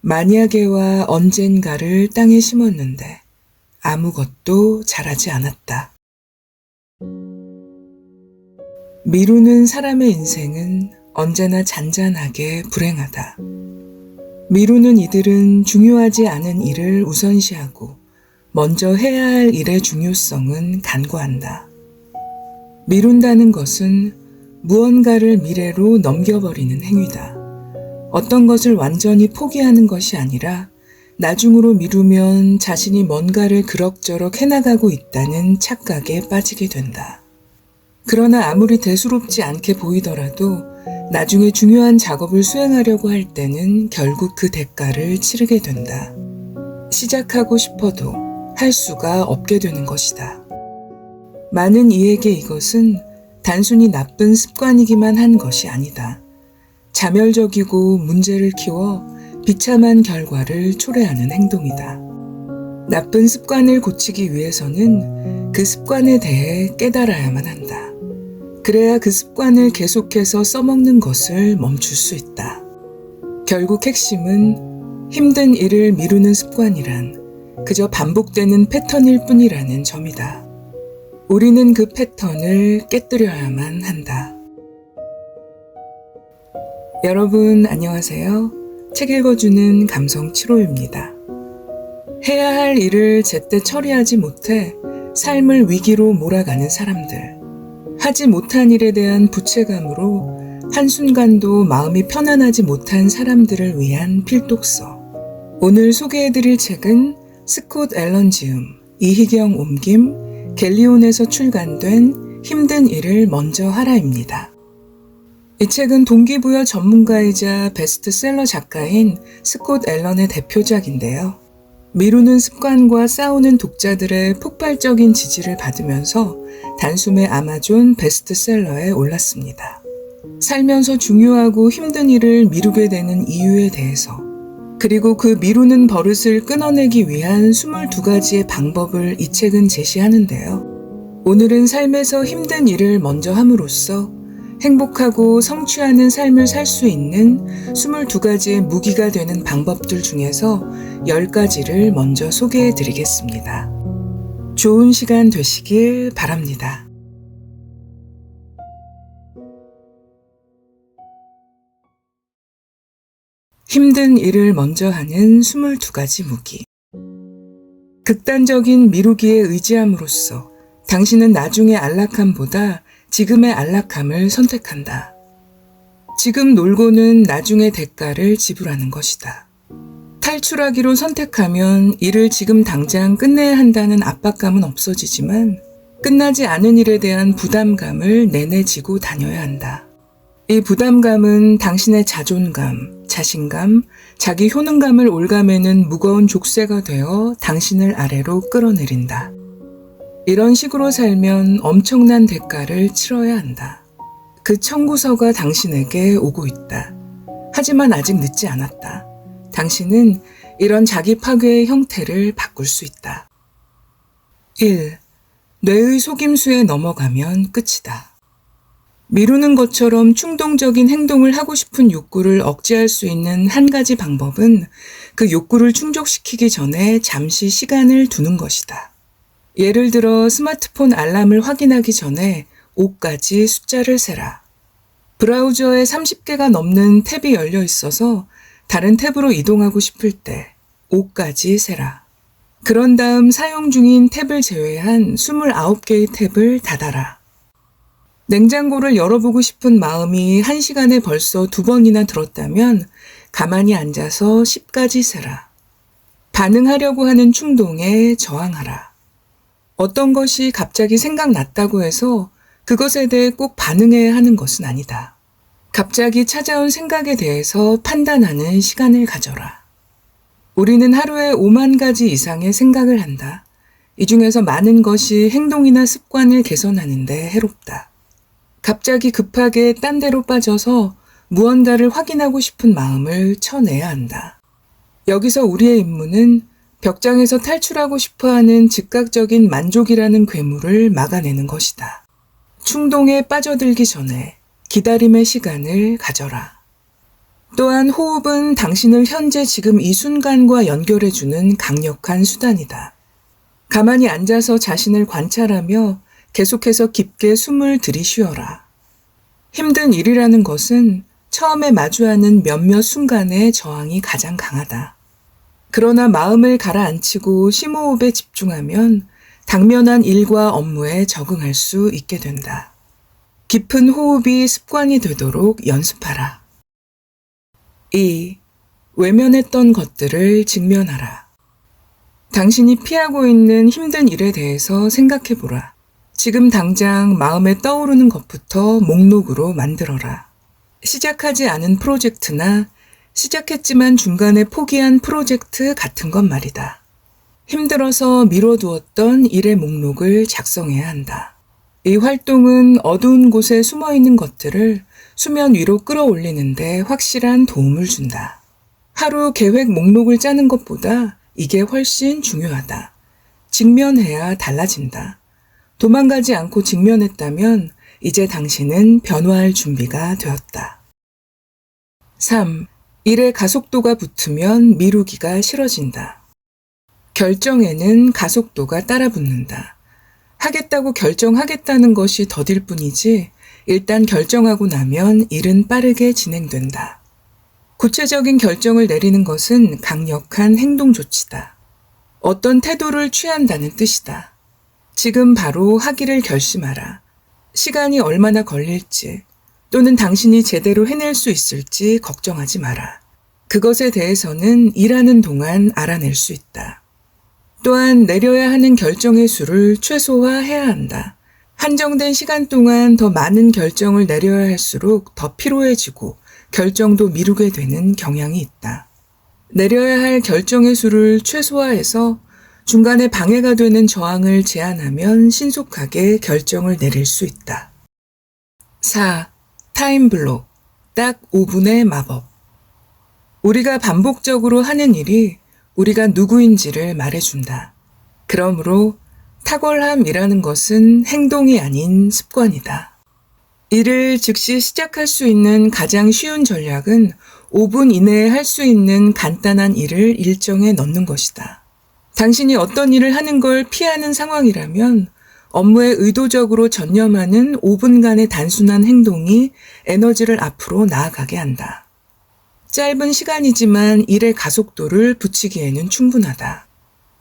만약에와 언젠가를 땅에 심었는데 아무것도 자라지 않았다. 미루는 사람의 인생은 언제나 잔잔하게 불행하다. 미루는 이들은 중요하지 않은 일을 우선시하고 먼저 해야 할 일의 중요성은 간과한다. 미룬다는 것은 무언가를 미래로 넘겨버리는 행위다. 어떤 것을 완전히 포기하는 것이 아니라 나중으로 미루면 자신이 뭔가를 그럭저럭 해나가고 있다는 착각에 빠지게 된다. 그러나 아무리 대수롭지 않게 보이더라도 나중에 중요한 작업을 수행하려고 할 때는 결국 그 대가를 치르게 된다. 시작하고 싶어도 할 수가 없게 되는 것이다. 많은 이에게 이것은 단순히 나쁜 습관이기만 한 것이 아니다. 자멸적이고 문제를 키워 비참한 결과를 초래하는 행동이다. 나쁜 습관을 고치기 위해서는 그 습관에 대해 깨달아야만 한다. 그래야 그 습관을 계속해서 써먹는 것을 멈출 수 있다. 결국 핵심은 힘든 일을 미루는 습관이란 그저 반복되는 패턴일 뿐이라는 점이다. 우리는 그 패턴을 깨뜨려야만 한다. 여러분 안녕하세요. 책 읽어주는 감성 7호입니다. 해야 할 일을 제때 처리하지 못해 삶을 위기로 몰아가는 사람들. 하지 못한 일에 대한 부채감으로 한순간도 마음이 편안하지 못한 사람들을 위한 필독서. 오늘 소개해드릴 책은 스콧 앨런 지음, 이희경 옮김, 갤리온에서 출간된 힘든 일을 먼저 하라입니다. 이 책은 동기부여 전문가이자 베스트셀러 작가인 스콧 앨런의 대표작인데요. 미루는 습관과 싸우는 독자들의 폭발적인 지지를 받으면서 단숨에 아마존 베스트셀러에 올랐습니다. 살면서 중요하고 힘든 일을 미루게 되는 이유에 대해서, 그리고 그 미루는 버릇을 끊어내기 위한 22가지의 방법을 이 책은 제시하는데요. 오늘은 삶에서 힘든 일을 먼저 함으로써 행복하고 성취하는 삶을 살 수 있는 22가지의 무기가 되는 방법들 중에서 10가지를 먼저 소개해 드리겠습니다. 좋은 시간 되시길 바랍니다. 힘든 일을 먼저 하는 22가지 무기. 극단적인 미루기에 의지함으로써 당신은 나중의 안락함보다 지금의 안락함을 선택한다. 지금 놀고는 나중의 대가를 지불하는 것이다. 탈출하기로 선택하면 일을 지금 당장 끝내야 한다는 압박감은 없어지지만 끝나지 않은 일에 대한 부담감을 내내 지고 다녀야 한다. 이 부담감은 당신의 자존감, 자신감, 자기 효능감을 올가매는 무거운 족쇄가 되어 당신을 아래로 끌어내린다. 이런 식으로 살면 엄청난 대가를 치러야 한다. 그 청구서가 당신에게 오고 있다. 하지만 아직 늦지 않았다. 당신은 이런 자기 파괴의 형태를 바꿀 수 있다. 1. 뇌의 속임수에 넘어가면 끝이다. 미루는 것처럼 충동적인 행동을 하고 싶은 욕구를 억제할 수 있는 한 가지 방법은 그 욕구를 충족시키기 전에 잠시 시간을 두는 것이다. 예를 들어 스마트폰 알람을 확인하기 전에 5까지 숫자를 세라. 브라우저에 30개가 넘는 탭이 열려 있어서 다른 탭으로 이동하고 싶을 때 5까지 세라. 그런 다음 사용 중인 탭을 제외한 29개의 탭을 닫아라. 냉장고를 열어보고 싶은 마음이 1시간에 벌써 2번이나 들었다면 가만히 앉아서 10까지 세라. 반응하려고 하는 충동에 저항하라. 어떤 것이 갑자기 생각났다고 해서 그것에 대해 꼭 반응해야 하는 것은 아니다. 갑자기 찾아온 생각에 대해서 판단하는 시간을 가져라. 우리는 하루에 5만 가지 이상의 생각을 한다. 이 중에서 많은 것이 행동이나 습관을 개선하는데 해롭다. 갑자기 급하게 딴 데로 빠져서 무언가를 확인하고 싶은 마음을 쳐내야 한다. 여기서 우리의 임무는 벽장에서 탈출하고 싶어하는 즉각적인 만족이라는 괴물을 막아내는 것이다. 충동에 빠져들기 전에 기다림의 시간을 가져라. 또한 호흡은 당신을 현재 지금 이 순간과 연결해주는 강력한 수단이다. 가만히 앉아서 자신을 관찰하며 계속해서 깊게 숨을 들이쉬어라. 힘든 일이라는 것은 처음에 마주하는 몇몇 순간의 저항이 가장 강하다. 그러나 마음을 가라앉히고 심호흡에 집중하면 당면한 일과 업무에 적응할 수 있게 된다. 깊은 호흡이 습관이 되도록 연습하라. 2. 외면했던 것들을 직면하라. 당신이 피하고 있는 힘든 일에 대해서 생각해보라. 지금 당장 마음에 떠오르는 것부터 목록으로 만들어라. 시작하지 않은 프로젝트나 시작했지만 중간에 포기한 프로젝트 같은 것 말이다. 힘들어서 미뤄두었던 일의 목록을 작성해야 한다. 이 활동은 어두운 곳에 숨어있는 것들을 수면 위로 끌어올리는데 확실한 도움을 준다. 하루 계획 목록을 짜는 것보다 이게 훨씬 중요하다. 직면해야 달라진다. 도망가지 않고 직면했다면 이제 당신은 변화할 준비가 되었다. 3. 일에 가속도가 붙으면 미루기가 싫어진다. 결정에는 가속도가 따라붙는다. 하겠다고 결정하겠다는 것이 더딜 뿐이지 일단 결정하고 나면 일은 빠르게 진행된다. 구체적인 결정을 내리는 것은 강력한 행동 조치다. 어떤 태도를 취한다는 뜻이다. 지금 바로 하기를 결심하라. 시간이 얼마나 걸릴지 또는 당신이 제대로 해낼 수 있을지 걱정하지 마라. 그것에 대해서는 일하는 동안 알아낼 수 있다. 또한 내려야 하는 결정의 수를 최소화해야 한다. 한정된 시간 동안 더 많은 결정을 내려야 할수록 더 피로해지고 결정도 미루게 되는 경향이 있다. 내려야 할 결정의 수를 최소화해서 중간에 방해가 되는 저항을 제한하면 신속하게 결정을 내릴 수 있다. 4. 타임블록, 딱 5분의 마법. 우리가 반복적으로 하는 일이 우리가 누구인지를 말해준다. 그러므로 탁월함이라는 것은 행동이 아닌 습관이다. 일을 즉시 시작할 수 있는 가장 쉬운 전략은 5분 이내에 할 수 있는 간단한 일을 일정에 넣는 것이다. 당신이 어떤 일을 하는 걸 피하는 상황이라면 업무에 의도적으로 전념하는 5분간의 단순한 행동이 에너지를 앞으로 나아가게 한다. 짧은 시간이지만 일의 가속도를 붙이기에는 충분하다.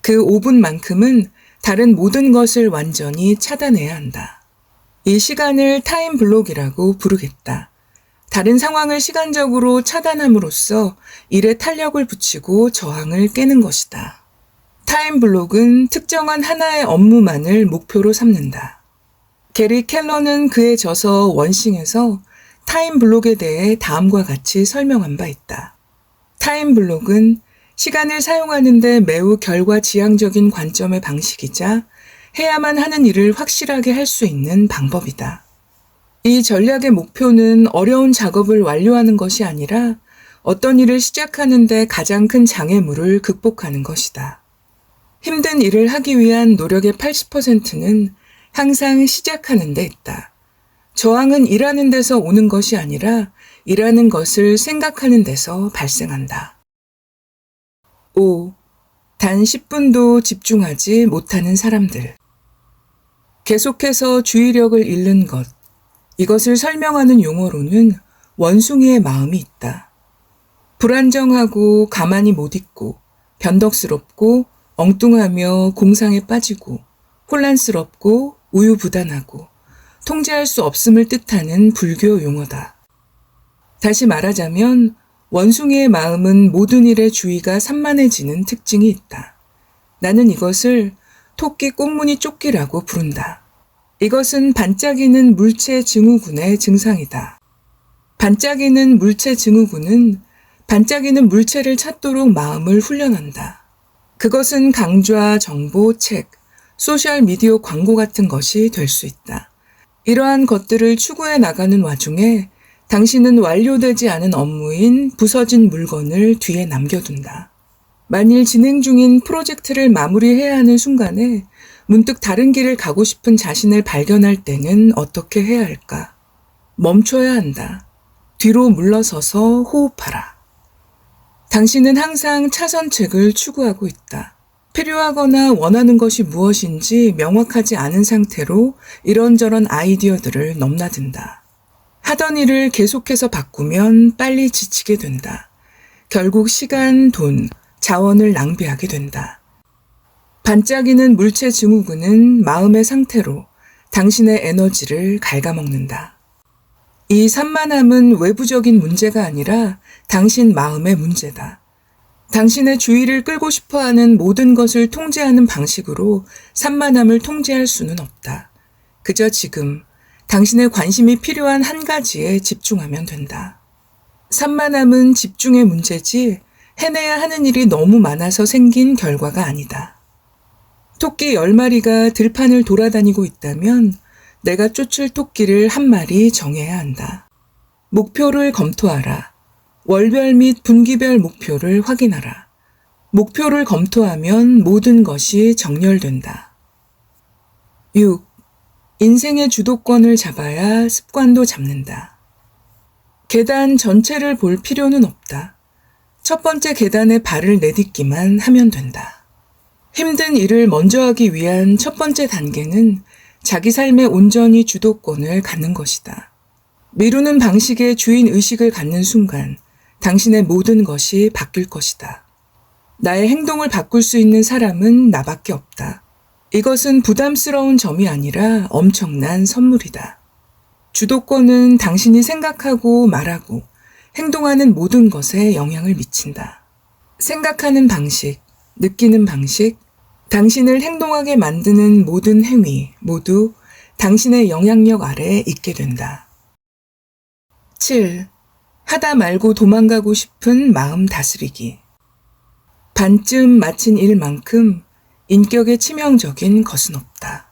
그 5분만큼은 다른 모든 것을 완전히 차단해야 한다. 이 시간을 타임 블록이라고 부르겠다. 다른 상황을 시간적으로 차단함으로써 일에 탄력을 붙이고 저항을 깨는 것이다. 타임 블록은 특정한 하나의 업무만을 목표로 삼는다. 게리 켈러는 그의 저서 원싱에서 타임 블록에 대해 다음과 같이 설명한 바 있다. 타임 블록은 시간을 사용하는 데 매우 결과지향적인 관점의 방식이자 해야만 하는 일을 확실하게 할 수 있는 방법이다. 이 전략의 목표는 어려운 작업을 완료하는 것이 아니라 어떤 일을 시작하는 데 가장 큰 장애물을 극복하는 것이다. 힘든 일을 하기 위한 노력의 80%는 항상 시작하는 데 있다. 저항은 일하는 데서 오는 것이 아니라 일하는 것을 생각하는 데서 발생한다. 5. 단 10분도 집중하지 못하는 사람들. 계속해서 주의력을 잃는 것. 이것을 설명하는 용어로는 원숭이의 마음이 있다. 불안정하고 가만히 못 있고 변덕스럽고 엉뚱하며 공상에 빠지고 혼란스럽고 우유부단하고 통제할 수 없음을 뜻하는 불교 용어다. 다시 말하자면 원숭이의 마음은 모든 일에 주의가 산만해지는 특징이 있다. 나는 이것을 토끼 꽁무니 쫓기라고 부른다. 이것은 반짝이는 물체 증후군의 증상이다. 반짝이는 물체 증후군은 반짝이는 물체를 찾도록 마음을 훈련한다. 그것은 강좌, 정보, 책, 소셜미디어 광고 같은 것이 될 수 있다. 이러한 것들을 추구해 나가는 와중에 당신은 완료되지 않은 업무인 부서진 물건을 뒤에 남겨둔다. 만일 진행 중인 프로젝트를 마무리해야 하는 순간에 문득 다른 길을 가고 싶은 자신을 발견할 때는 어떻게 해야 할까? 멈춰야 한다. 뒤로 물러서서 호흡하라. 당신은 항상 차선책을 추구하고 있다. 필요하거나 원하는 것이 무엇인지 명확하지 않은 상태로 이런저런 아이디어들을 넘나든다. 하던 일을 계속해서 바꾸면 빨리 지치게 된다. 결국 시간, 돈, 자원을 낭비하게 된다. 반짝이는 물체 증후군은 마음의 상태로 당신의 에너지를 갉아먹는다. 이 산만함은 외부적인 문제가 아니라 당신 마음의 문제다. 당신의 주의를 끌고 싶어하는 모든 것을 통제하는 방식으로 산만함을 통제할 수는 없다. 그저 지금 당신의 관심이 필요한 한 가지에 집중하면 된다. 산만함은 집중의 문제지 해내야 하는 일이 너무 많아서 생긴 결과가 아니다. 토끼 10마리가 들판을 돌아다니고 있다면 내가 쫓을 토끼를 한 마리 정해야 한다. 목표를 검토하라. 월별 및 분기별 목표를 확인하라. 목표를 검토하면 모든 것이 정렬된다. 6. 인생의 주도권을 잡아야 습관도 잡는다. 계단 전체를 볼 필요는 없다. 첫 번째 계단에 발을 내딛기만 하면 된다. 힘든 일을 먼저 하기 위한 첫 번째 단계는 자기 삶의 온전히 주도권을 갖는 것이다. 미루는 방식의 주인 의식을 갖는 순간 당신의 모든 것이 바뀔 것이다. 나의 행동을 바꿀 수 있는 사람은 나밖에 없다. 이것은 부담스러운 점이 아니라 엄청난 선물이다. 주도권은 당신이 생각하고 말하고 행동하는 모든 것에 영향을 미친다. 생각하는 방식, 느끼는 방식, 당신을 행동하게 만드는 모든 행위 모두 당신의 영향력 아래에 있게 된다. 7. 하다 말고 도망가고 싶은 마음 다스리기. 반쯤 마친 일만큼 인격에 치명적인 것은 없다.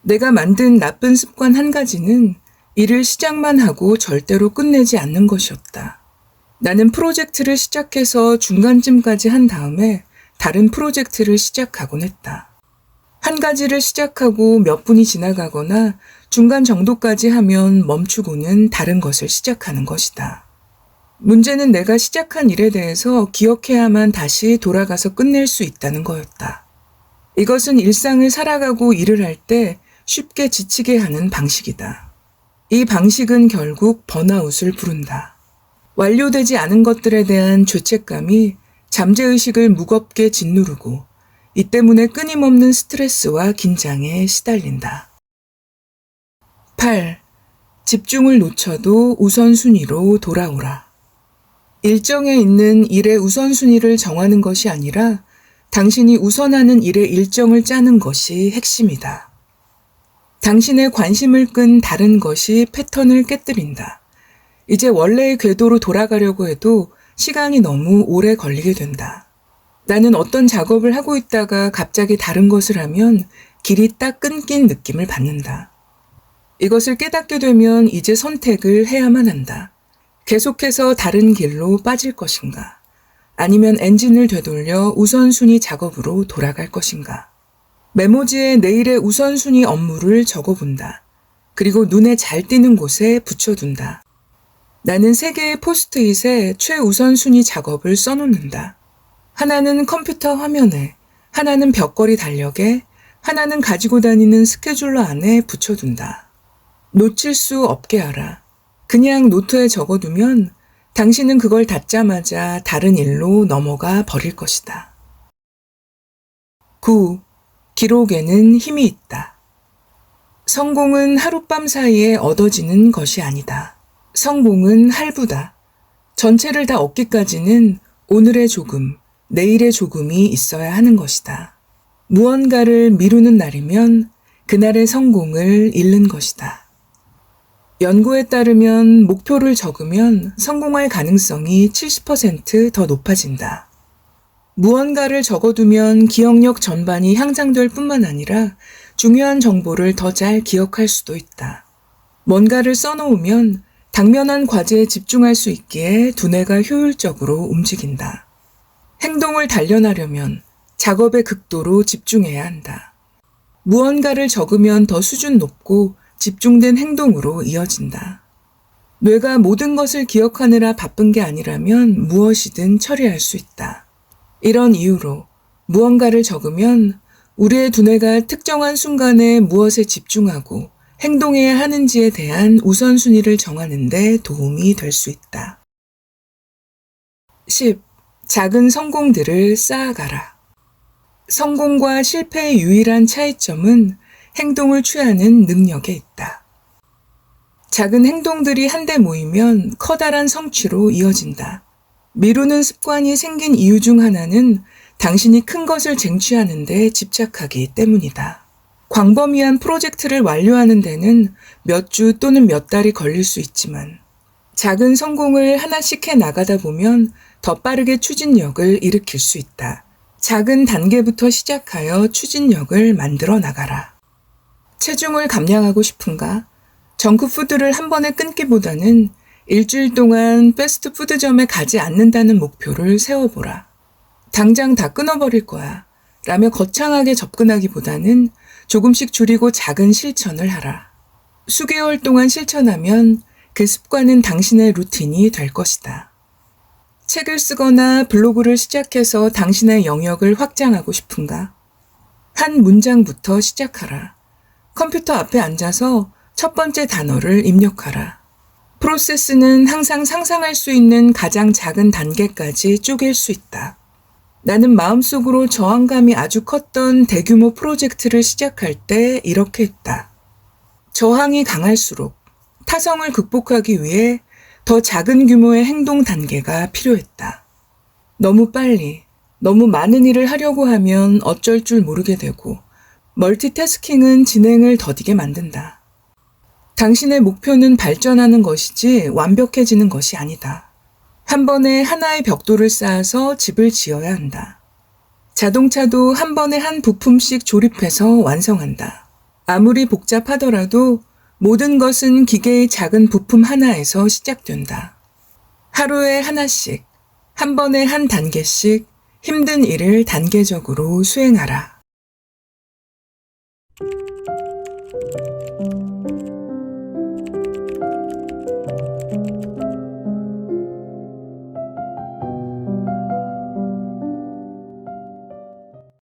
내가 만든 나쁜 습관 한 가지는 일을 시작만 하고 절대로 끝내지 않는 것이었다. 나는 프로젝트를 시작해서 중간쯤까지 한 다음에 다른 프로젝트를 시작하곤 했다. 한 가지를 시작하고 몇 분이 지나가거나 중간 정도까지 하면 멈추고는 다른 것을 시작하는 것이다. 문제는 내가 시작한 일에 대해서 기억해야만 다시 돌아가서 끝낼 수 있다는 거였다. 이것은 일상을 살아가고 일을 할 때 쉽게 지치게 하는 방식이다. 이 방식은 결국 번아웃을 부른다. 완료되지 않은 것들에 대한 죄책감이 잠재의식을 무겁게 짓누르고 이 때문에 끊임없는 스트레스와 긴장에 시달린다. 8. 집중을 놓쳐도 우선순위로 돌아오라. 일정에 있는 일의 우선순위를 정하는 것이 아니라 당신이 우선하는 일의 일정을 짜는 것이 핵심이다. 당신의 관심을 끈 다른 것이 패턴을 깨뜨린다. 이제 원래의 궤도로 돌아가려고 해도 시간이 너무 오래 걸리게 된다. 나는 어떤 작업을 하고 있다가 갑자기 다른 것을 하면 길이 딱 끊긴 느낌을 받는다. 이것을 깨닫게 되면 이제 선택을 해야만 한다. 계속해서 다른 길로 빠질 것인가? 아니면 엔진을 되돌려 우선순위 작업으로 돌아갈 것인가? 메모지에 내일의 우선순위 업무를 적어본다. 그리고 눈에 잘 띄는 곳에 붙여둔다. 나는 3개의 포스트잇에 최우선순위 작업을 써놓는다. 하나는 컴퓨터 화면에, 하나는 벽걸이 달력에, 하나는 가지고 다니는 스케줄러 안에 붙여둔다. 놓칠 수 없게 하라. 그냥 노트에 적어두면 당신은 그걸 닫자마자 다른 일로 넘어가 버릴 것이다. 9. 기록에는 힘이 있다. 성공은 하룻밤 사이에 얻어지는 것이 아니다. 성공은 할부다. 전체를 다 얻기까지는 오늘의 조금, 내일의 조금이 있어야 하는 것이다. 무언가를 미루는 날이면 그날의 성공을 잃는 것이다. 연구에 따르면 목표를 적으면 성공할 가능성이 70% 더 높아진다. 무언가를 적어두면 기억력 전반이 향상될 뿐만 아니라 중요한 정보를 더 잘 기억할 수도 있다. 뭔가를 써놓으면 당면한 과제에 집중할 수 있기에 두뇌가 효율적으로 움직인다. 행동을 단련하려면 작업의 극도로 집중해야 한다. 무언가를 적으면 더 수준 높고 집중된 행동으로 이어진다. 뇌가 모든 것을 기억하느라 바쁜 게 아니라면 무엇이든 처리할 수 있다. 이런 이유로 무언가를 적으면 우리의 두뇌가 특정한 순간에 무엇에 집중하고 행동해야 하는지에 대한 우선순위를 정하는 데 도움이 될 수 있다. 10. 작은 성공들을 쌓아가라. 성공과 실패의 유일한 차이점은 행동을 취하는 능력에 있다. 작은 행동들이 한데 모이면 커다란 성취로 이어진다. 미루는 습관이 생긴 이유 중 하나는 당신이 큰 것을 쟁취하는 데 집착하기 때문이다. 광범위한 프로젝트를 완료하는 데는 몇 주 또는 몇 달이 걸릴 수 있지만 작은 성공을 하나씩 해 나가다 보면 더 빠르게 추진력을 일으킬 수 있다. 작은 단계부터 시작하여 추진력을 만들어 나가라. 체중을 감량하고 싶은가? 정크푸드를 한 번에 끊기보다는 일주일 동안 패스트푸드점에 가지 않는다는 목표를 세워보라. 당장 다 끊어버릴 거야 라며 거창하게 접근하기보다는 조금씩 줄이고 작은 실천을 하라. 수개월 동안 실천하면 그 습관은 당신의 루틴이 될 것이다. 책을 쓰거나 블로그를 시작해서 당신의 영역을 확장하고 싶은가? 한 문장부터 시작하라. 컴퓨터 앞에 앉아서 첫 번째 단어를 입력하라. 프로세스는 항상 상상할 수 있는 가장 작은 단계까지 쪼갤 수 있다. 나는 마음속으로 저항감이 아주 컸던 대규모 프로젝트를 시작할 때 이렇게 했다. 저항이 강할수록 타성을 극복하기 위해 더 작은 규모의 행동 단계가 필요했다. 너무 빨리, 너무 많은 일을 하려고 하면 어쩔 줄 모르게 되고 멀티태스킹은 진행을 더디게 만든다. 당신의 목표는 발전하는 것이지 완벽해지는 것이 아니다. 한 번에 하나의 벽돌을 쌓아서 집을 지어야 한다. 자동차도 한 번에 한 부품씩 조립해서 완성한다. 아무리 복잡하더라도 모든 것은 기계의 작은 부품 하나에서 시작된다. 하루에 하나씩, 한 번에 한 단계씩 힘든 일을 단계적으로 수행하라.